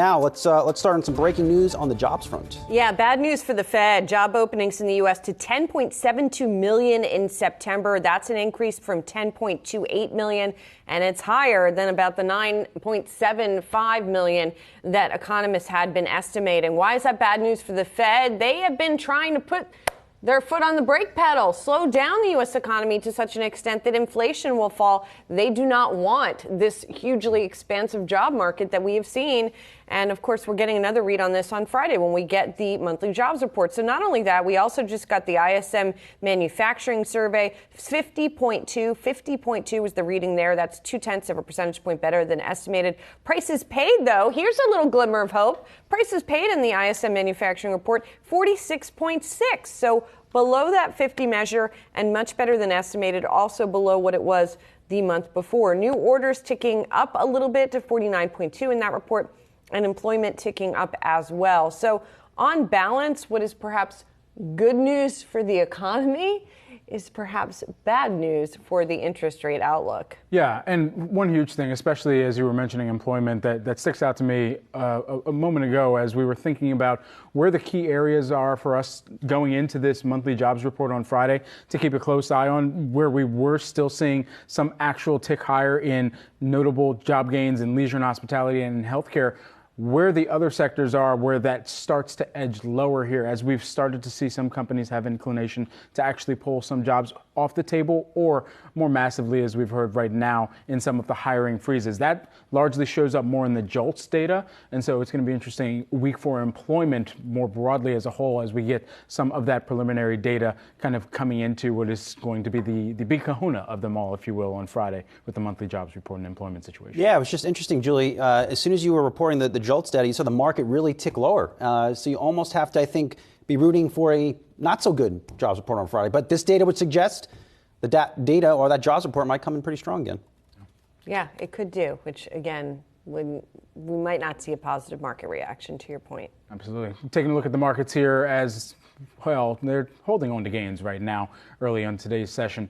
now let's start on some breaking news on the jobs front. Yeah, bad news for the Fed. Job openings in the U.S. to 10.72 million in September. That's an increase from 10.28 million, and it's higher than about the 9.75 million that economists had been estimating. Why is that bad news for the Fed? They have been trying to put their foot on the brake pedal, slow down the U.S. economy to such an extent that inflation will fall. They do not want this hugely expansive job market that we have seen. And of course, we're getting another read on this on Friday when we get the monthly jobs report. So not only that, we also just got the ISM manufacturing survey. 50.2 was the reading there. That's 0.2 of a percentage point better than estimated. Prices paid, though, here's a little glimmer of hope. Prices paid in the ISM manufacturing report, 46.6. So below that 50 measure and much better than estimated, also below what it was the month before. New orders ticking up a little bit to 49.2 in that report, and employment ticking up as well. So on balance, what is perhaps good news for the economy is perhaps bad news for the interest rate outlook. Yeah, and one huge thing, especially as you were mentioning employment, that sticks out to me a moment ago as we were thinking about where the key areas are for us going into this monthly jobs report on Friday to keep a close eye on, where we were still seeing some actual tick higher in notable job gains in leisure and hospitality and in healthcare. Where the other sectors are, where that starts to edge lower here, as we've started to see some companies have inclination to actually pull some jobs off the table, or more massively, as we've heard right now, in some of the hiring freezes. That largely shows up more in the JOLTS data, and so it's going to be interesting week for employment more broadly as a whole, as we get some of that preliminary data kind of coming into what is going to be the big kahuna of them all, if you will, on Friday with the monthly jobs report and employment situation. Yeah, it was just interesting, Julie. As soon as you were reporting the JOLTS data, you saw the market really tick lower. So you almost have to, I think, be rooting for a not so good jobs report on Friday. But this data would suggest the data or that jobs report might come in pretty strong again. Yeah, it could do, which again, we might not see a positive market reaction, to your point. Absolutely. Taking a look at the markets here, as well, they're holding on to gains right now early on today's session.